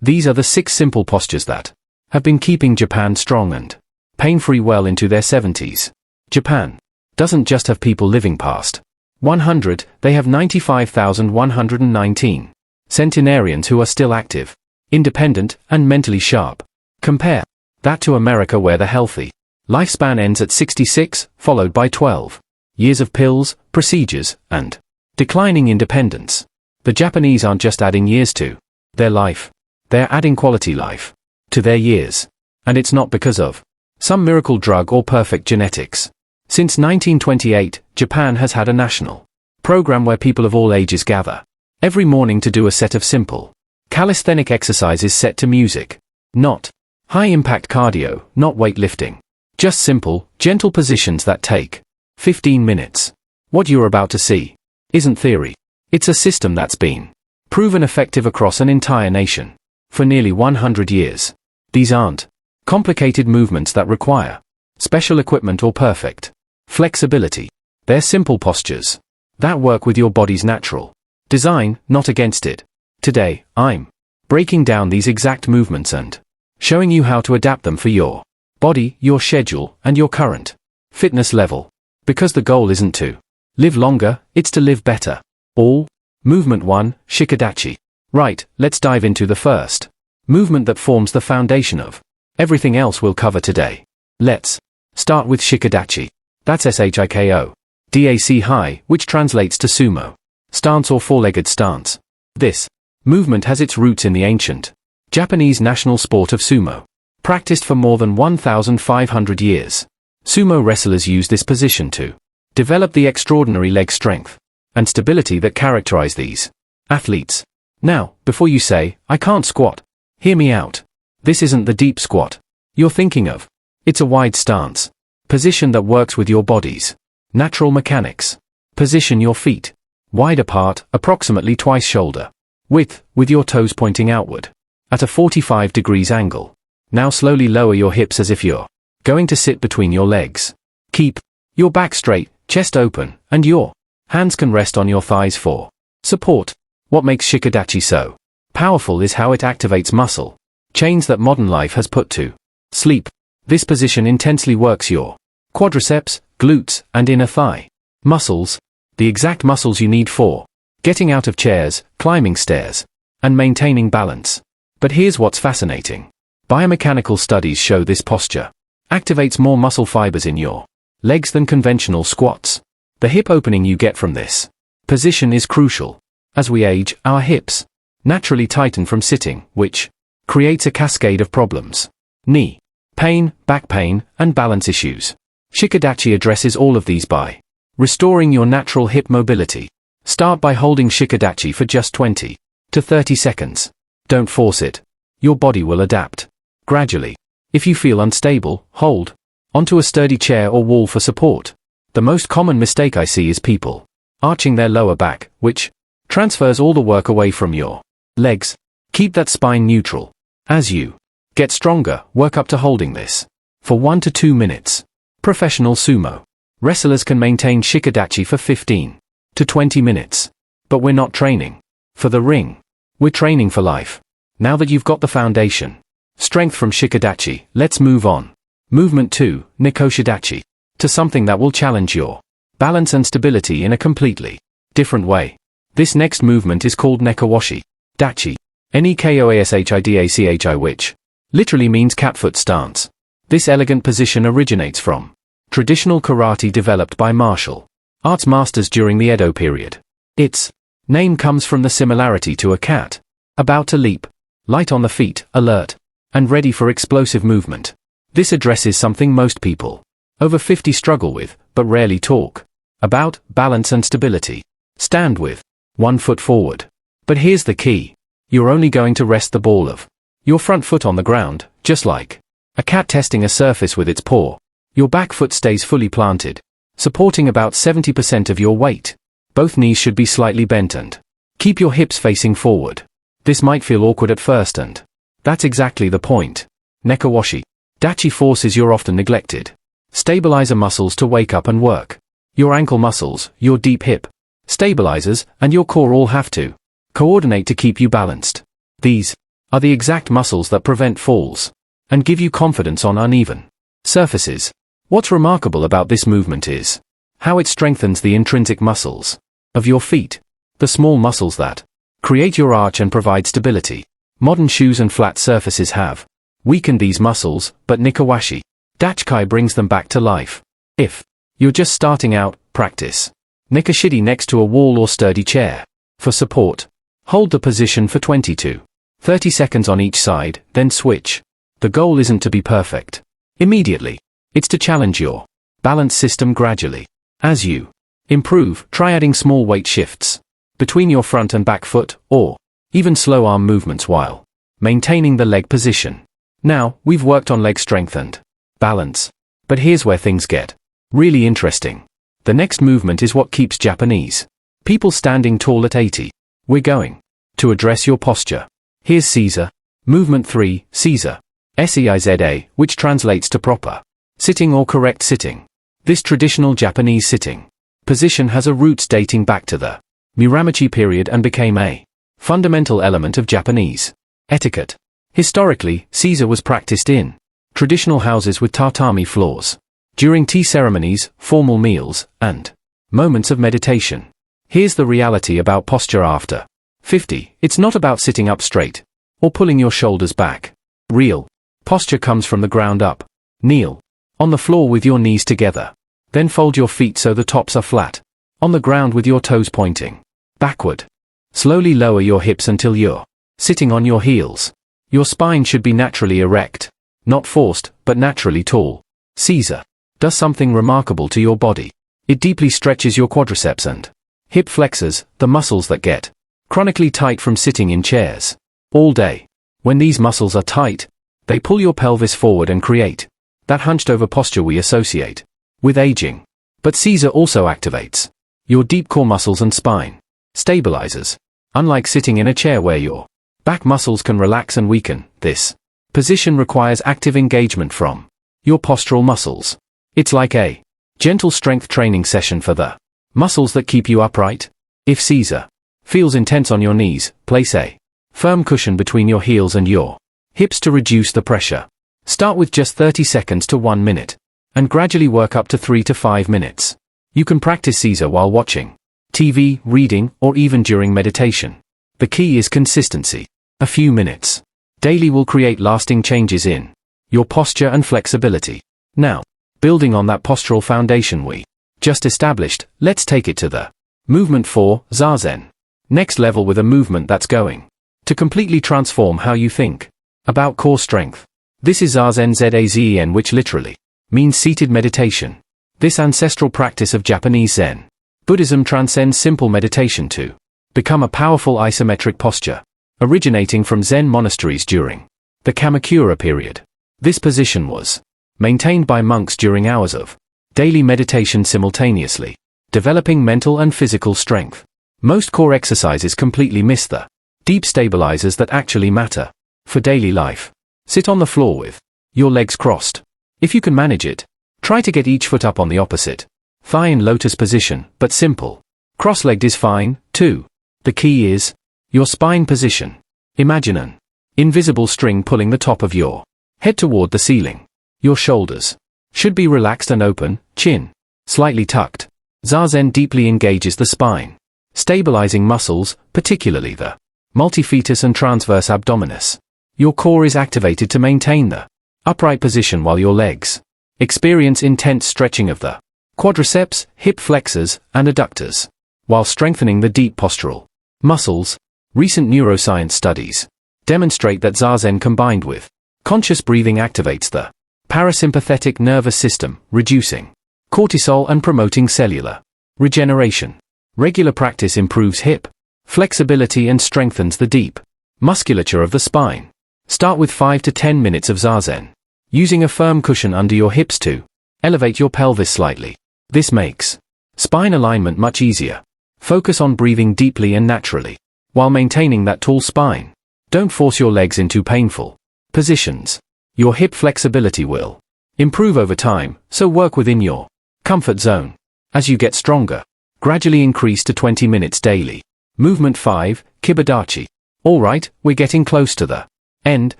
These are the 6 simple postures that have been keeping Japan strong and pain-free well into their 70s. Japan doesn't just have people living past 100, they have 95,119 centenarians who are still active, independent, and mentally sharp. Compare that to America, where the healthy lifespan ends at 66, followed by 12 years of pills, procedures, and declining independence. The Japanese aren't just adding years to their life, they're adding quality life to their years. And it's not because of some miracle drug or perfect genetics. Since 1928, Japan has had a national program where people of all ages gather every morning to do a set of simple calisthenic exercises set to music. Not high-impact cardio, not weightlifting. Just simple, gentle positions that take 15 minutes. What you're about to see isn't theory. It's a system that's been proven effective across an entire nation for nearly 100 years. These aren't complicated movements that require special equipment or perfect flexibility. They're simple postures that work with your body's natural design, not against it. Today, I'm breaking down these exact movements and showing you how to adapt them for your body, your schedule, and your current fitness level. Because the goal isn't to live longer, it's to live better. All. Movement 1, Shikadachi. Right, let's dive into the first movement that forms the foundation of everything else we'll cover today. Let's start with Shikadachi. That's Shiko. DAC high, which translates to sumo stance or four-legged stance. This movement has its roots in the ancient Japanese national sport of sumo, practiced for more than 1,500 years. Sumo wrestlers use this position to develop the extraordinary leg strength and stability that characterize these athletes. Now, before you say, I can't squat, hear me out. This isn't the deep squat you're thinking of. It's a wide stance position that works with your body's natural mechanics. Position your feet wide apart, approximately twice shoulder width, with your toes pointing outward at a 45 degrees angle. Now slowly lower your hips as if you're going to sit between your legs. Keep your back straight, chest open, and your hands can rest on your thighs for support. What makes Shikadachi so powerful is how it activates muscle chains that modern life has put to sleep. This position intensely works your quadriceps, glutes, and inner thigh muscles, the exact muscles you need for getting out of chairs, climbing stairs, and maintaining balance. But here's what's fascinating. Biomechanical studies show this posture activates more muscle fibers in your legs than conventional squats. The hip opening you get from this position is crucial. As we age, our hips naturally tighten from sitting, which creates a cascade of problems. Knee pain, back pain, and balance issues. Shikadachi addresses all of these by restoring your natural hip mobility. Start by holding Shikadachi for just 20 to 30 seconds. Don't force it. Your body will adapt gradually. If you feel unstable, hold onto a sturdy chair or wall for support. The most common mistake I see is people arching their lower back, which transfers all the work away from your legs. Keep that spine neutral. As you get stronger, work up to holding this for 1 to 2 minutes. Professional sumo wrestlers can maintain Shikadachi for 15 to 20 minutes. But we're not training for the ring. We're training for life. Now that you've got the foundation strength from Shikadachi, let's move on. Movement 2, Nikoshidachi, to something that will challenge your balance and stability in a completely different way. This next movement is called Nekowashi Dachi, Nekoashidachi, which literally means catfoot stance. This elegant position originates from traditional karate developed by martial arts masters during the Edo period. Its name comes from the similarity to a cat, about to leap, light on the feet, alert, and ready for explosive movement. This addresses something most people over 50 struggle with, but rarely talk about: balance and stability. Stand with one foot forward. But here's the key. You're only going to rest the ball of your front foot on the ground, just like a cat testing a surface with its paw. Your back foot stays fully planted, supporting about 70% of your weight. Both knees should be slightly bent and keep your hips facing forward. This might feel awkward at first, and that's exactly the point. Nekowashi Dachi forces your often neglected stabilizer muscles to wake up and work. Your ankle muscles, your deep hip stabilizers, and your core all have to coordinate to keep you balanced. These are the exact muscles that prevent falls and give you confidence on uneven surfaces. What's remarkable about this movement is how it strengthens the intrinsic muscles of your feet, the small muscles that create your arch and provide stability. Modern shoes and flat surfaces have weakened these muscles, but Nikawashi Dachikai brings them back to life. If you're just starting out, practice Nikashidi next to a wall or sturdy chair. For support, hold the position for 20 to 30 seconds on each side, then switch. The goal isn't to be perfect immediately. It's to challenge your balance system gradually. As you improve, try adding small weight shifts between your front and back foot, or even slow arm movements while maintaining the leg position. Now, we've worked on leg strength and balance. But here's where things get really interesting. The next movement is what keeps Japanese people standing tall at 80. We're going to address your posture. Here's Seiza. Movement 3, Seiza. Seiza, which translates to proper sitting or correct sitting. This traditional Japanese sitting position has a roots dating back to the Muromachi period and became a fundamental element of Japanese etiquette. Historically, Seiza was practiced in traditional houses with tatami floors, during tea ceremonies, formal meals, and moments of meditation. Here's the reality about posture after 50. It's not about sitting up straight or pulling your shoulders back. Real posture comes from the ground up. Kneel on the floor with your knees together. Then fold your feet so the tops are flat on the ground with your toes pointing backward. Slowly lower your hips until you're sitting on your heels. Your spine should be naturally erect, not forced, but naturally tall. Seiza does something remarkable to your body. It deeply stretches your quadriceps and hip flexors, the muscles that get chronically tight from sitting in chairs all day. When these muscles are tight, they pull your pelvis forward and create that hunched over posture we associate with aging. But Seiza also activates your deep core muscles and spine stabilizers. Unlike sitting in a chair where your back muscles can relax and weaken, this position requires active engagement from your postural muscles. It's like a gentle strength training session for the muscles that keep you upright. If Seiza feels intense on your knees, place a firm cushion between your heels and your hips to reduce the pressure. Start with just 30 seconds to 1 minute, and gradually work up to 3 to 5 minutes. You can practice Seiza while watching TV, reading, or even during meditation. The key is consistency. A few minutes daily will create lasting changes in your posture and flexibility. Now, building on that postural foundation we just established, let's take it to the movement 4, Zazen. Next level with a movement that's going to completely transform how you think about core strength. This is Zazen Zazen, which literally means seated meditation. This ancestral practice of Japanese Zen Buddhism transcends simple meditation to become a powerful isometric posture, originating from Zen monasteries during the Kamakura period. This position was maintained by monks during hours of daily meditation simultaneously, developing mental and physical strength. Most core exercises completely miss the deep stabilizers that actually matter for daily life. Sit on the floor with your legs crossed. If you can manage it, try to get each foot up on the opposite thigh in lotus position, but simple. Cross-legged is fine, too. The key is your spine position. Imagine an invisible string pulling the top of your head toward the ceiling. Your shoulders should be relaxed and open, chin slightly tucked. Zazen deeply engages the spine, stabilizing muscles, particularly the multifetus and transverse abdominis. Your core is activated to maintain the upright position while your legs experience intense stretching of the quadriceps, hip flexors, and adductors, while strengthening the deep postural muscles. Recent neuroscience studies demonstrate that Zazen combined with conscious breathing activates the parasympathetic nervous system, reducing cortisol and promoting cellular regeneration. Regular practice improves hip flexibility and strengthens the deep musculature of the spine. Start with 5 to 10 minutes of Zazen, using a firm cushion under your hips to elevate your pelvis slightly. This makes spine alignment much easier. Focus on breathing deeply and naturally, while maintaining that tall spine. Don't force your legs into painful positions. Your hip flexibility will improve over time, so work within your comfort zone. As you get stronger, gradually increase to 20 minutes daily. Movement 5, Kibadachi. Alright, we're getting close to the end,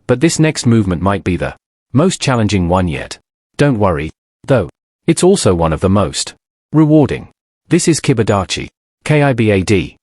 but this next movement might be the most challenging one yet. Don't worry, though. It's also one of the most rewarding. This is Kibadachi, Kibadachi,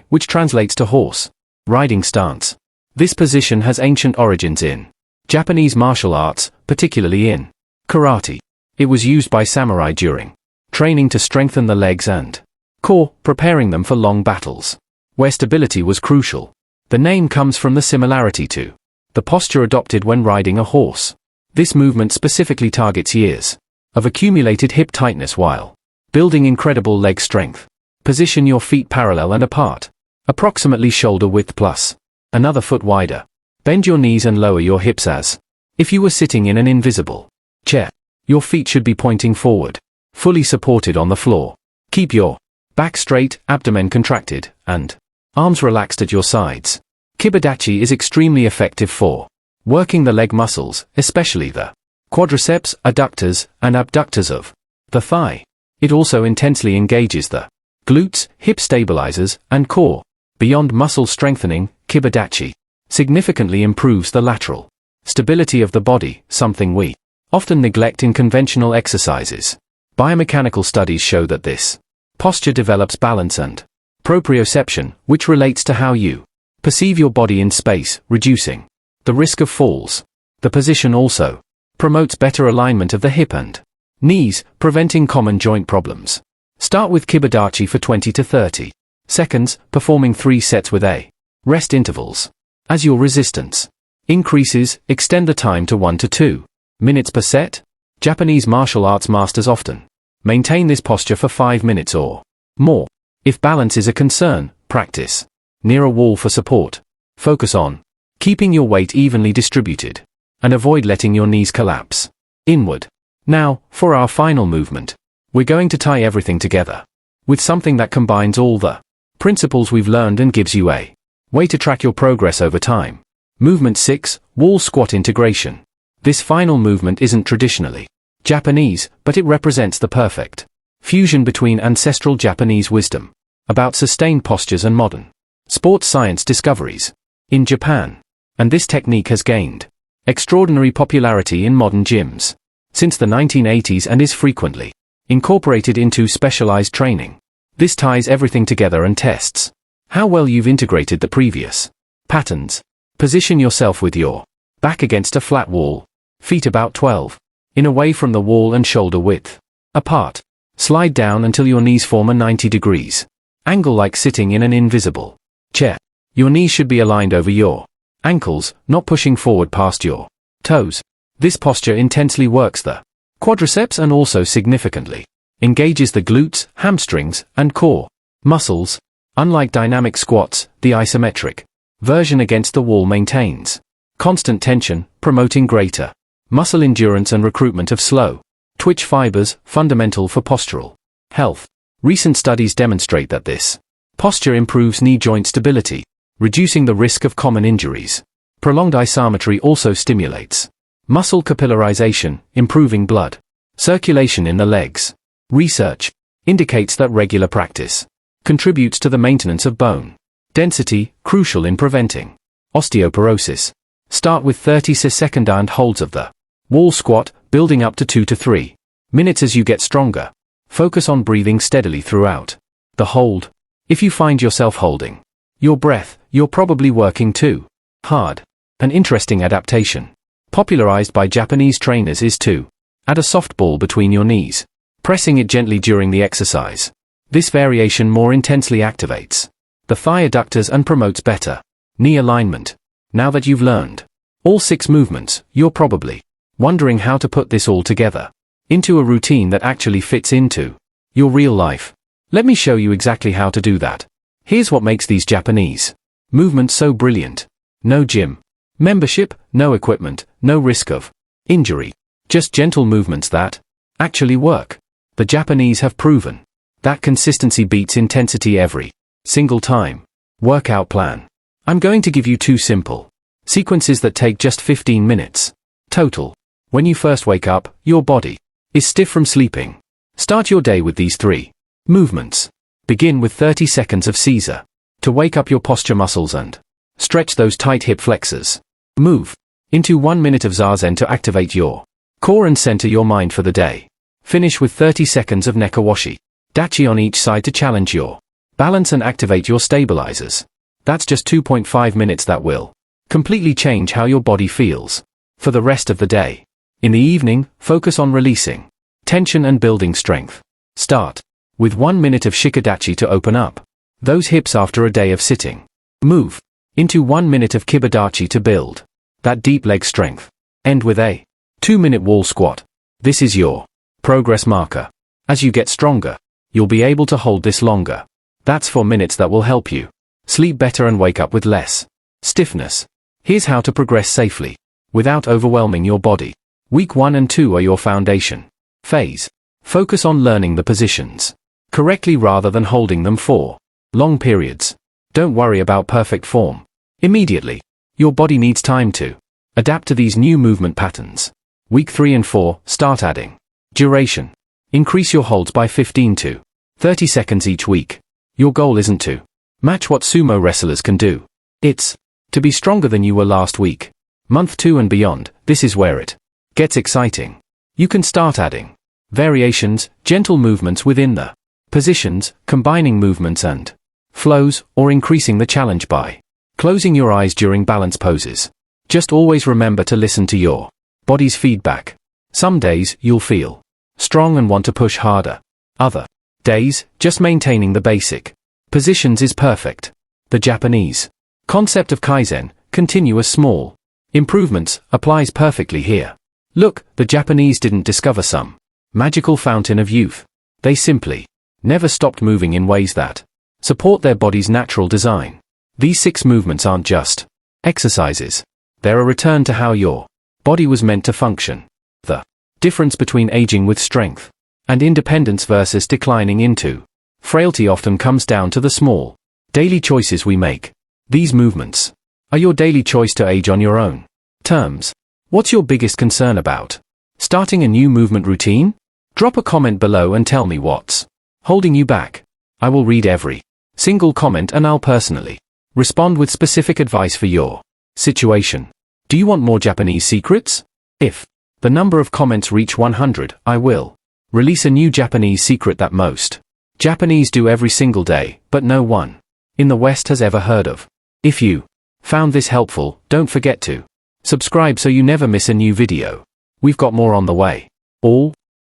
which translates to horse riding stance. This position has ancient origins in Japanese martial arts, particularly in karate. It was used by samurai during training to strengthen the legs and core, preparing them for long battles, where stability was crucial. The name comes from the similarity to the posture adopted when riding a horse. This movement specifically targets years of accumulated hip tightness while building incredible leg strength. Position your feet parallel and apart, approximately shoulder width plus another foot wider. Bend your knees and lower your hips as if you were sitting in an invisible chair. Your feet should be pointing forward, fully supported on the floor. Keep your back straight, abdomen contracted, and arms relaxed at your sides. Kibadachi is extremely effective for working the leg muscles, especially the quadriceps, adductors, and abductors of the thigh. It also intensely engages the glutes, hip stabilizers, and core. Beyond muscle strengthening, Kibadachi significantly improves the lateral stability of the body, something we often neglect in conventional exercises. Biomechanical studies show that this posture develops balance and proprioception, which relates to how you perceive your body in space, reducing the risk of falls. The position also promotes better alignment of the hip and knees, preventing common joint problems. Start with Kibadachi for 20 to 30 seconds, performing 3 sets with a rest intervals. As your resistance increases, extend the time to 1 to 2 minutes per set. Japanese martial arts masters often maintain this posture for 5 minutes or more. If balance is a concern, practice near a wall for support. Focus on keeping your weight evenly distributed and avoid letting your knees collapse inward. Now, for our final movement, we're going to tie everything together with something that combines all the principles we've learned and gives you a way to track your progress over time. Movement 6, Wall Squat Integration. This final movement isn't traditionally Japanese, but it represents the perfect fusion between ancestral Japanese wisdom about sustained postures and modern sports science discoveries in Japan. And this technique has gained extraordinary popularity in modern gyms since the 1980s and is frequently incorporated into specialized training. This ties everything together and tests how well you've integrated the previous patterns. Position yourself with your back against a flat wall, feet about 12 in away from the wall and shoulder width apart. Slide down until your knees form a 90 degrees angle like sitting in an invisible chair. Your knees should be aligned over your ankles, not pushing forward past your toes. This posture intensely works the quadriceps and also significantly engages the glutes, hamstrings, and core muscles. Unlike dynamic squats, the isometric version against the wall maintains constant tension, promoting greater muscle endurance and recruitment of slow twitch fibers, fundamental for postural health. Recent studies demonstrate that this posture improves knee joint stability, reducing the risk of common injuries. Prolonged isometry also stimulates muscle capillarization, improving blood circulation in the legs. Research indicates that regular practice contributes to the maintenance of bone density, crucial in preventing osteoporosis. Start with 30-second holds of the wall squat, building up to 2 to 3 minutes as you get stronger. Focus on breathing steadily throughout the hold. If you find yourself holding your breath, you're probably working too hard. An interesting adaptation popularized by Japanese trainers is to add a soft ball between your knees, pressing it gently during the exercise. This variation more intensely activates the thigh adductors and promotes better knee alignment. Now that you've learned all 6 movements, you're probably wondering how to put this all together into a routine that actually fits into your real life. Let me show you exactly how to do that. Here's what makes these Japanese movements so brilliant. No gym membership, no equipment, no risk of injury. Just gentle movements that actually work. The Japanese have proven that consistency beats intensity every single time. Workout plan. I'm going to give you 2 simple sequences that take just 15 minutes total. When you first wake up, your body is stiff from sleeping. Start your day with these 3 movements. Begin with 30 seconds of Caesar to wake up your posture muscles and Stretch those tight hip flexors. Move into 1 minute of Zazen to activate your core and center your mind for the day. Finish with 30 seconds of Nekawashi Dachi on each side to challenge your balance and activate your stabilizers. That's just 2.5 minutes that will completely change how your body feels for the rest of the day. In the evening, focus on releasing tension and building strength. Start with 1 minute of Shikadachi to open up those hips after a day of sitting. Move into 1 minute of Kibadachi to build that deep leg strength. End with a 2-minute wall squat. This is your progress marker. As you get stronger, you'll be able to hold this longer. That's 4 minutes that will help you sleep better and wake up with less stiffness. Here's how to progress safely without overwhelming your body. Week 1 and 2 are your foundation phase. Focus on learning the positions correctly rather than holding them for long periods. Don't worry about perfect form immediately. Your body needs time to adapt to these new movement patterns. Week 3 and 4, start adding duration. Increase your holds by 15 to 30 seconds each week. Your goal isn't to match what sumo wrestlers can do. It's to be stronger than you were last week. Month 2 and beyond, this is where it gets exciting. You can start adding variations, gentle movements within the positions, combining movements and flows, or increasing the challenge by closing your eyes during balance poses. Just always remember to listen to your body's feedback. Some days, you'll feel strong and want to push harder. Other days, just maintaining the basic positions is perfect. The Japanese concept of Kaizen, continuous small improvements, applies perfectly here. Look, the Japanese didn't discover some magical fountain of youth. They simply never stopped moving in ways that support their body's natural design. These 6 movements aren't just exercises. They're a return to how your body was meant to function. The difference between aging with strength and independence versus declining into frailty often comes down to the small daily choices we make. These movements are your daily choice to age on your own terms. What's your biggest concern about starting a new movement routine? Drop a comment below and tell me what's holding you back. I will read every single comment and I'll personally respond with specific advice for your situation. Do you want more Japanese secrets? If the number of comments reach 100, I will release a new Japanese secret that most Japanese do every single day, but no one in the West has ever heard of. If you found this helpful, don't forget to subscribe so you never miss a new video. We've got more on the way. All